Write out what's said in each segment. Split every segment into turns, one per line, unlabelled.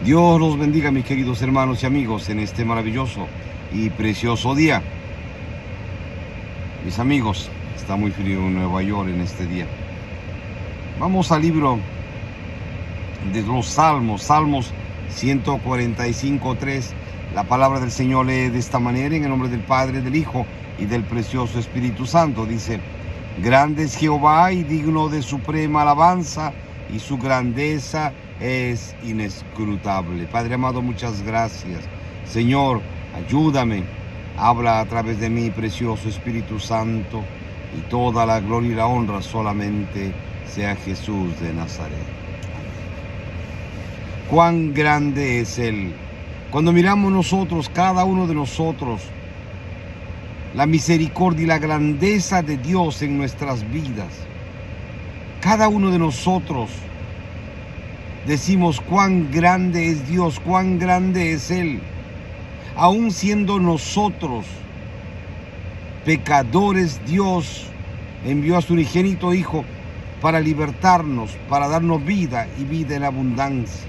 Dios los bendiga, mis queridos hermanos y amigos, en este maravilloso y precioso día. Mis amigos, está muy frío en Nueva York en este día. Vamos al libro de los Salmos, Salmos 145:3. La palabra del Señor lee de esta manera, en el nombre del Padre, del Hijo y del precioso Espíritu Santo. Dice: grande es Jehová y digno de suprema alabanza, y su grandeza es inescrutable. Padre amado, muchas gracias. Señor, ayúdame, habla a través de mí, precioso Espíritu Santo, y toda la gloria y la honra solamente sea Jesús de Nazaret. Amén. Cuán grande es Él. Cuando miramos nosotros, cada uno de nosotros, la misericordia y la grandeza de Dios en nuestras vidas, cada uno de nosotros decimos cuán grande es Dios, cuán grande es Él. Aún siendo nosotros pecadores, Dios envió a su unigénito Hijo para libertarnos, para darnos vida y vida en abundancia.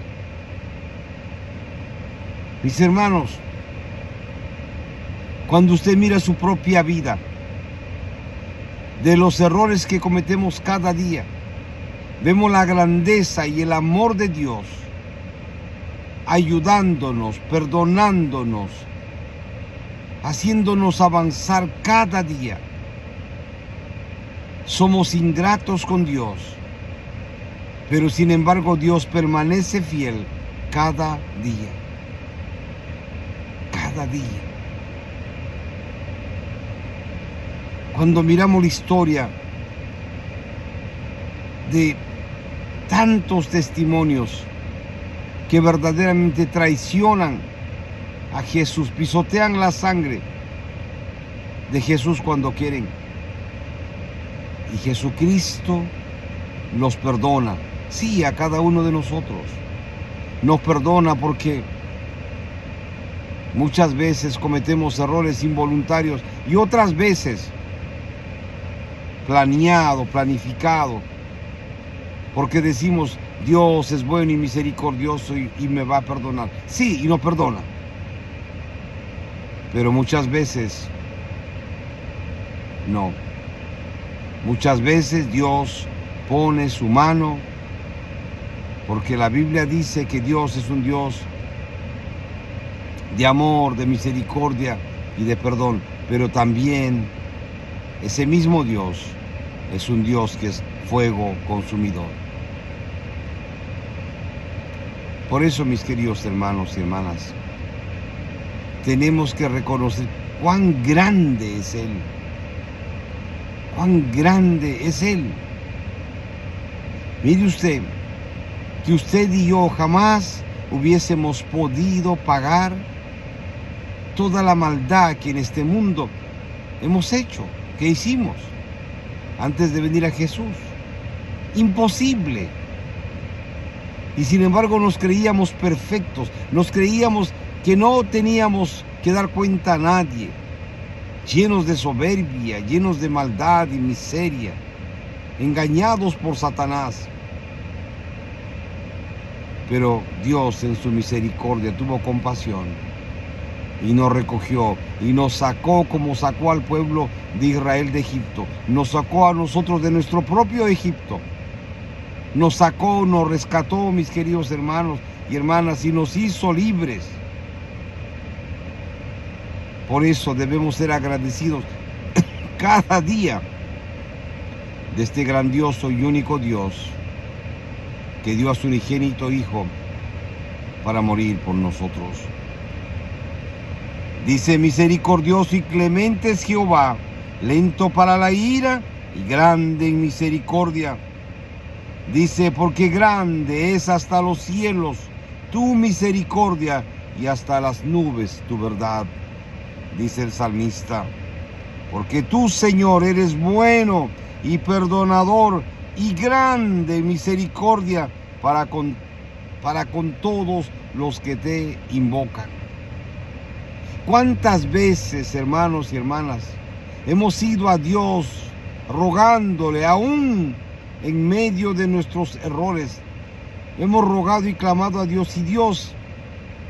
Mis hermanos, cuando usted mira su propia vida, de los errores que cometemos cada día, vemos la grandeza y el amor de Dios ayudándonos, perdonándonos, haciéndonos avanzar cada día. Somos ingratos con Dios, pero sin embargo Dios permanece fiel cada día. Cada día. Cuando miramos la historia de tantos testimonios que verdaderamente traicionan a Jesús, pisotean la sangre de Jesús cuando quieren, y Jesucristo los perdona. Sí, a cada uno de nosotros nos perdona, porque muchas veces cometemos errores involuntarios y otras veces planeado, planificado, porque decimos Dios es bueno y misericordioso y me va a perdonar. Sí, y nos perdona. Pero muchas veces no. Muchas veces Dios pone su mano, porque la Biblia dice que Dios es un Dios de amor, de misericordia y de perdón. Pero también ese mismo Dios es un Dios que es fuego consumidor. Por eso, mis queridos hermanos y hermanas, tenemos que reconocer cuán grande es Él. Cuán grande es Él. Mire usted, que usted y yo jamás hubiésemos podido pagar toda la maldad que en este mundo hemos hecho, que hicimos antes de venir a Jesús. Imposible. Y sin embargo nos creíamos perfectos, nos creíamos que no teníamos que dar cuenta a nadie, llenos de soberbia, llenos de maldad y miseria, engañados por Satanás. Pero Dios en su misericordia tuvo compasión y nos recogió y nos sacó, como sacó al pueblo de Israel de Egipto. Nos sacó a nosotros de nuestro propio Egipto. Nos sacó, nos rescató, mis queridos hermanos y hermanas, y nos hizo libres. Por eso debemos ser agradecidos cada día de este grandioso y único Dios que dio a su unigénito Hijo para morir por nosotros. Dice: misericordioso y clemente es Jehová, lento para la ira y grande en misericordia. Dice: porque grande es hasta los cielos tu misericordia, y hasta las nubes tu verdad. Dice el salmista: porque tú, Señor, eres bueno y perdonador y grande en misericordia para con todos los que te invocan. ¿Cuántas veces, hermanos y hermanas, hemos ido a Dios rogándole, aún en medio de nuestros errores? Hemos rogado y clamado a Dios, y Dios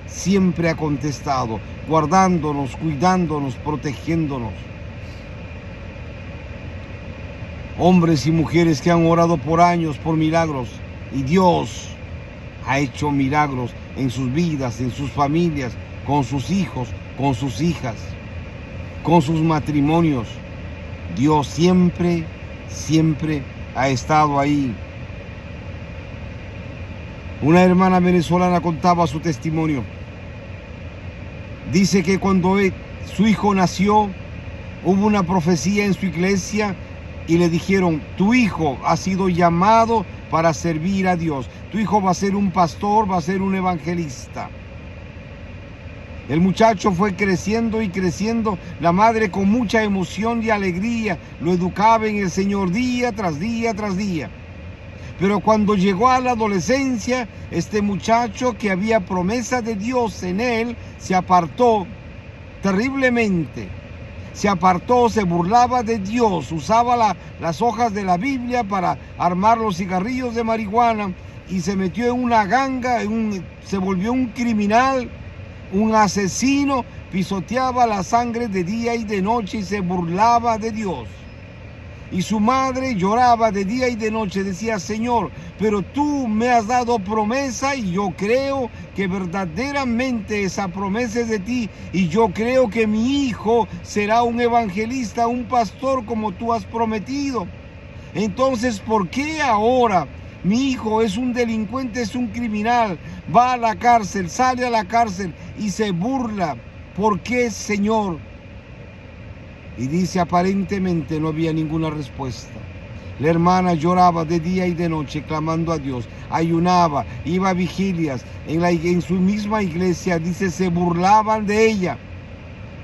siempre ha contestado, guardándonos, cuidándonos, protegiéndonos. Hombres y mujeres que han orado por años por milagros, y Dios ha hecho milagros en sus vidas, en sus familias, con sus hijos, con sus hijas, con sus matrimonios. Dios siempre, siempre ha estado ahí. Una hermana venezolana contaba su testimonio. Dice que cuando su hijo nació, hubo una profecía en su iglesia y le dijeron: tu hijo ha sido llamado para servir a Dios. Tu hijo va a ser un pastor, va a ser un evangelista. El muchacho fue creciendo y creciendo. La madre, con mucha emoción y alegría, lo educaba en el Señor día tras día tras día. Pero cuando llegó a la adolescencia, este muchacho, que había promesa de Dios en él, se apartó terriblemente. Se apartó, se burlaba de Dios, usaba las hojas de la Biblia para armar los cigarrillos de marihuana y se metió en una ganga, se volvió un criminal, un asesino, pisoteaba la sangre de día y de noche y se burlaba de Dios. Y su madre lloraba de día y de noche, decía: Señor, pero tú me has dado promesa y yo creo que verdaderamente esa promesa es de ti, y yo creo que mi hijo será un evangelista, un pastor como tú has prometido. Entonces, ¿por qué ahora mi hijo es un delincuente, es un criminal, va a la cárcel, sale a la cárcel y se burla? ¿Por qué, Señor? Y dice, aparentemente no había ninguna respuesta. La hermana lloraba de día y de noche clamando a Dios, ayunaba, iba a vigilias, en su misma iglesia, dice, se burlaban de ella,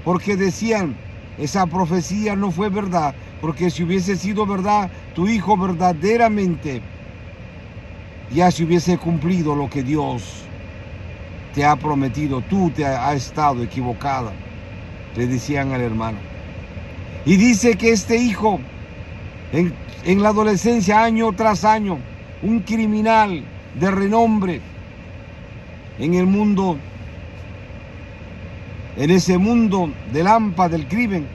porque decían, esa profecía no fue verdad, porque si hubiese sido verdad, tu hijo verdaderamente ya se hubiese cumplido lo que Dios te ha prometido, tú te has estado equivocada, le decían al hermano. Y dice que este hijo, en la adolescencia, año tras año, un criminal de renombre en el mundo, en ese mundo del hampa, del crimen,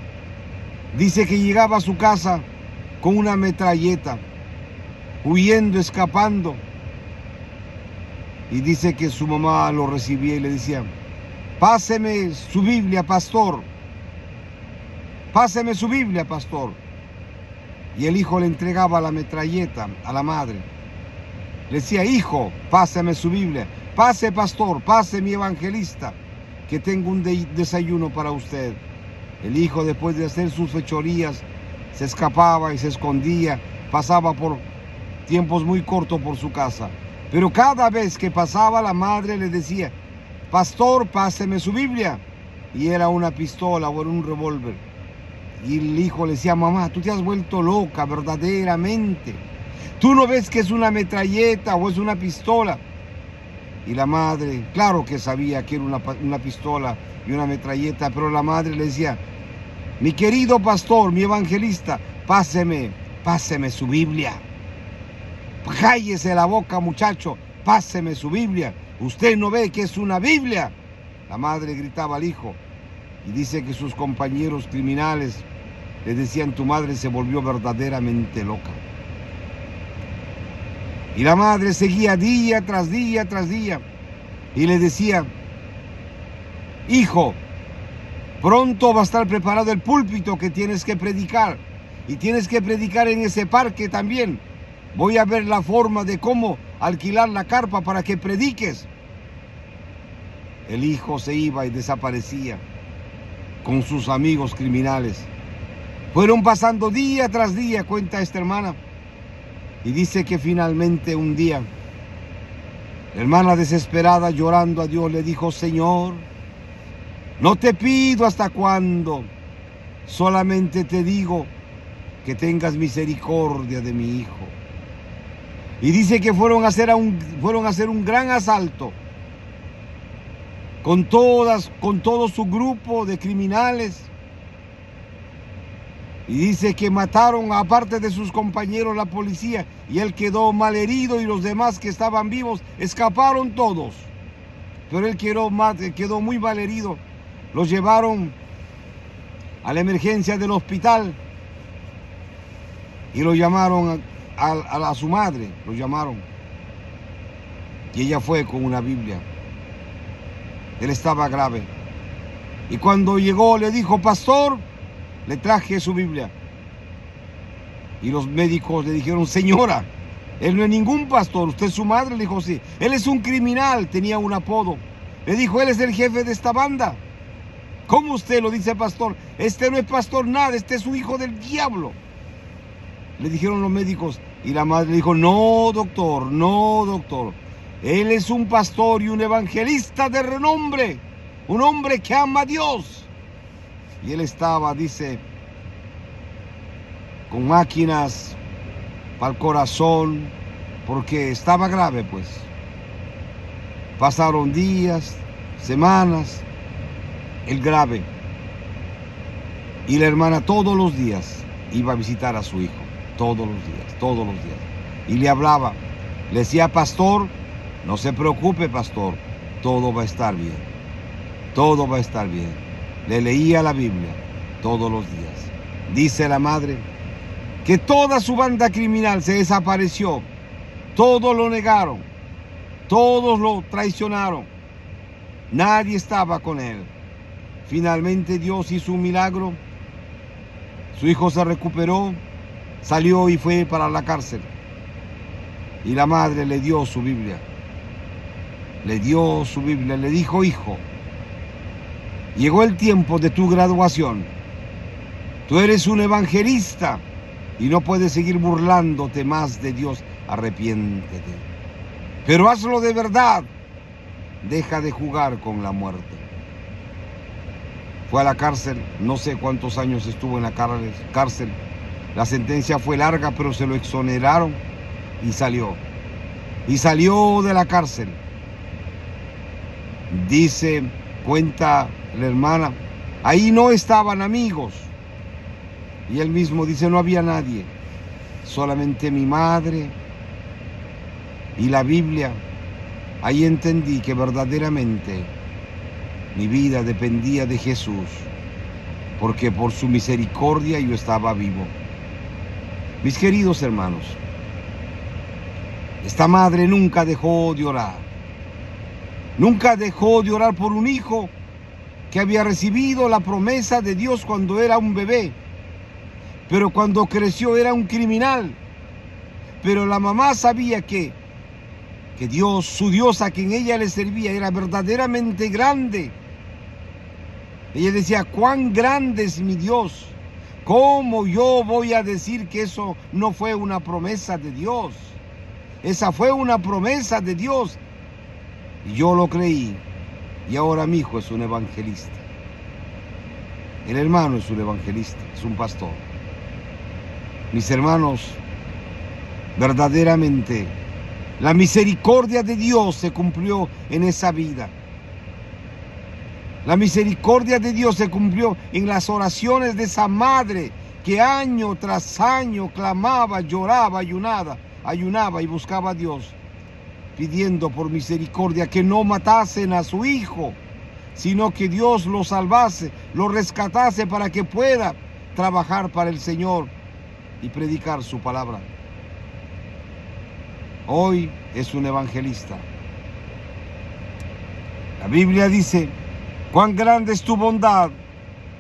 dice que llegaba a su casa con una metralleta, huyendo, escapando. Y dice que su mamá lo recibía y le decía: páseme su Biblia, pastor. Páseme su Biblia, pastor. Y el hijo le entregaba la metralleta a la madre. Le decía: hijo, pásame su Biblia. Pase, pastor, pase, mi evangelista, que tengo un desayuno para usted. El hijo, después de hacer sus fechorías, se escapaba y se escondía. Pasaba por tiempos muy cortos por su casa. Pero cada vez que pasaba, la madre le decía: pastor, páseme su Biblia. Y era una pistola o era un revólver. Y el hijo le decía: mamá, tú te has vuelto loca verdaderamente. Tú no ves que es una metralleta o es una pistola. Y la madre, claro que sabía que era una pistola y una metralleta, pero la madre le decía: mi querido pastor, mi evangelista, páseme su Biblia. Cállese la boca, muchacho, páseme su Biblia. ¿Usted no ve que es una Biblia? La madre gritaba al hijo. Y dice que sus compañeros criminales le decían: tu madre se volvió verdaderamente loca. Y la madre seguía día tras día tras día y le decía: hijo, pronto va a estar preparado el púlpito que tienes que predicar, y tienes que predicar en ese parque también. Voy a ver la forma de cómo alquilar la carpa para que prediques. El hijo se iba y desaparecía con sus amigos criminales. Fueron pasando día tras día, cuenta esta hermana, y dice que finalmente un día, la hermana desesperada, llorando a Dios, le dijo: Señor, no te pido hasta cuándo, solamente te digo que tengas misericordia de mi hijo. Y dice que fueron a hacer un gran asalto con todo su grupo de criminales. Y dice que mataron, aparte de sus compañeros, la policía, y él quedó malherido, y los demás que estaban vivos escaparon todos. pero él quedó muy mal herido. Lo llevaron a la emergencia del hospital y lo llamaron a su madre, lo llamaron. Y ella fue con una Biblia. Él estaba grave. Y cuando llegó le dijo: pastor, le traje su Biblia. Y los médicos le dijeron: señora, él no es ningún pastor. ¿Usted es su madre? Le dijo: sí. Él es un criminal, tenía un apodo. Le dijo: él es el jefe de esta banda. ¿Cómo usted lo dice, pastor? Este no es pastor nada, este es un hijo del diablo. Le dijeron los médicos. Y la madre le dijo: no, doctor, no, doctor. Él es un pastor y un evangelista de renombre, un hombre que ama a Dios. Y él estaba, dice, con máquinas para el corazón, porque estaba grave, pues. Pasaron días, semanas, el grave. Y la hermana todos los días iba a visitar a su hijo, todos los días, todos los días. Y le hablaba, le decía: pastor, no se preocupe, pastor, todo va a estar bien, todo va a estar bien. Le leía la Biblia todos los días. Dice la madre que toda su banda criminal se desapareció, todos lo negaron, todos lo traicionaron, nadie estaba con él. Finalmente Dios hizo un milagro, su hijo se recuperó, salió y fue para la cárcel. Y la madre le dio su Biblia. Le dio su Biblia, le dijo: hijo, llegó el tiempo de tu graduación. Tú eres un evangelista y no puedes seguir burlándote más de Dios. Arrepiéntete. Pero hazlo de verdad. Deja de jugar con la muerte. Fue a la cárcel, no sé cuántos años estuvo en la cárcel. La sentencia fue larga, pero se lo exoneraron y salió. Y salió de la cárcel. Dice, cuenta la hermana, ahí no estaban amigos. Y él mismo dice: no había nadie, solamente mi madre y la Biblia. Ahí entendí que verdaderamente mi vida dependía de Jesús, porque por su misericordia yo estaba vivo. Mis queridos hermanos, esta madre nunca dejó de orar. Nunca dejó de orar por un hijo que había recibido la promesa de Dios cuando era un bebé. Pero cuando creció era un criminal. Pero la mamá sabía que Dios, su Dios a quien ella le servía, era verdaderamente grande. Ella decía: cuán grande es mi Dios. ¿Cómo yo voy a decir que eso no fue una promesa de Dios? Esa fue una promesa de Dios. Y yo lo creí. Y ahora mi hijo es un evangelista. El hermano es un evangelista, es un pastor. Mis hermanos, verdaderamente la misericordia de Dios se cumplió en esa vida. La misericordia de Dios se cumplió en las oraciones de esa madre que año tras año clamaba, lloraba, ayunaba y buscaba a Dios, pidiendo por misericordia que no matasen a su hijo, sino que Dios lo salvase, lo rescatase para que pueda trabajar para el Señor y predicar su palabra. Hoy es un evangelista. La Biblia dice: cuán grande es tu bondad,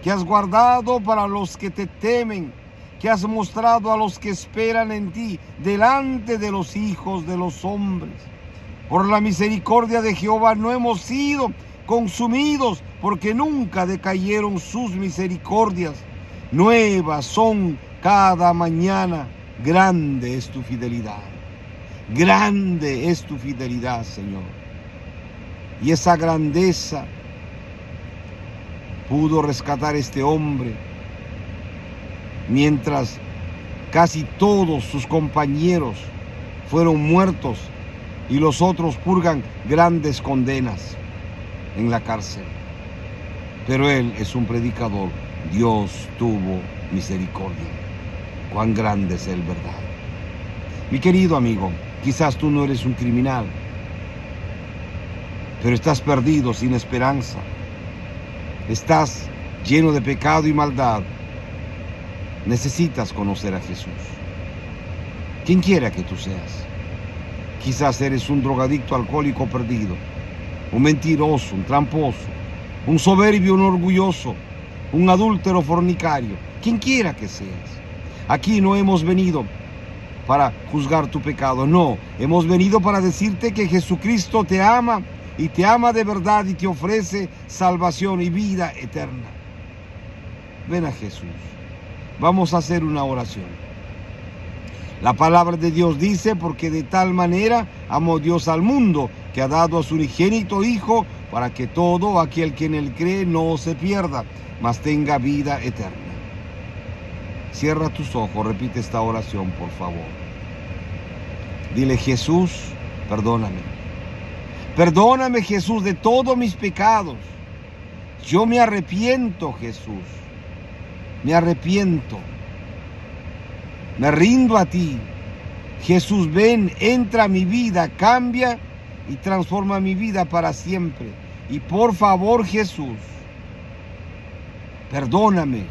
que has guardado para los que te temen, que has mostrado a los que esperan en ti, delante de los hijos de los hombres. Por la misericordia de Jehová no hemos sido consumidos, porque nunca decayeron sus misericordias. Nuevas son cada mañana. Grande es tu fidelidad. Grande es tu fidelidad, Señor. Y esa grandeza pudo rescatar este hombre, mientras casi todos sus compañeros fueron muertos y los otros purgan grandes condenas en la cárcel. Pero él es un predicador. Dios tuvo misericordia. Cuán grande es él, ¿verdad? Mi querido amigo, quizás tú no eres un criminal. pero estás perdido, sin esperanza. Estás lleno de pecado y maldad. Necesitas conocer a Jesús. Quien quiera que tú seas. Quizás eres un drogadicto alcohólico perdido, un mentiroso, un tramposo, un soberbio, un orgulloso, un adúltero fornicario. Quien quiera que seas. Aquí no hemos venido para juzgar tu pecado, no. Hemos venido para decirte que Jesucristo te ama y te ama de verdad y te ofrece salvación y vida eterna. Ven a Jesús. Vamos a hacer una oración. La palabra de Dios dice, porque de tal manera amó Dios al mundo, que ha dado a su unigénito Hijo, para que todo aquel que en él cree no se pierda, mas tenga vida eterna. Cierra tus ojos, repite esta oración, por favor. Dile: Jesús, perdóname. Perdóname, Jesús, de todos mis pecados. Yo me arrepiento, Jesús. Me arrepiento. Me rindo a ti. Jesús, ven, entra a mi vida, cambia y transforma mi vida para siempre. Y por favor, Jesús, perdóname.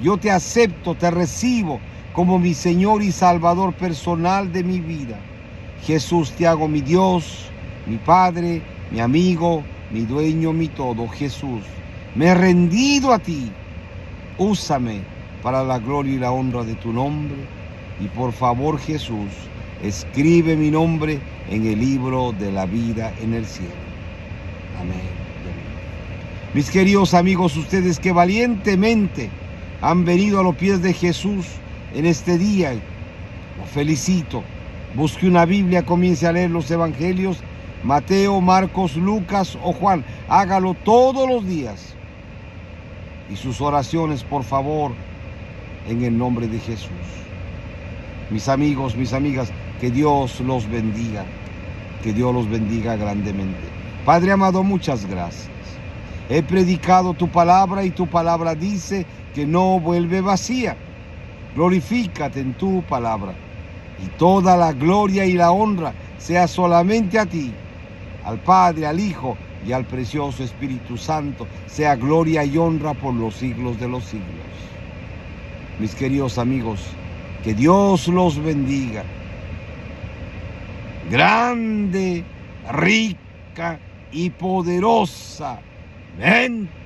Yo te acepto, te recibo como mi Señor y Salvador personal de mi vida. Jesús, te hago mi Dios, mi Padre, mi amigo, mi dueño, mi todo. Jesús, me he rendido a ti. Úsame para la gloria y la honra de tu nombre. Y por favor, Jesús, escribe mi nombre en el libro de la vida en el cielo. Amén. Mis queridos amigos, ustedes que valientemente han venido a los pies de Jesús en este día, los felicito. Busque una Biblia, comience a leer los evangelios, Mateo, Marcos, Lucas o Juan. Hágalo todos los días. Y sus oraciones, por favor, en el nombre de Jesús. Mis amigos, mis amigas, que Dios los bendiga. Que Dios los bendiga grandemente. Padre amado, muchas gracias. He predicado tu palabra y tu palabra dice que no vuelve vacía. Glorifícate en tu palabra. Y toda la gloria y la honra sea solamente a ti, al Padre, al Hijo y al precioso Espíritu Santo. Sea gloria y honra por los siglos de los siglos. Mis queridos amigos, que Dios los bendiga. Grande, rica y poderosamente.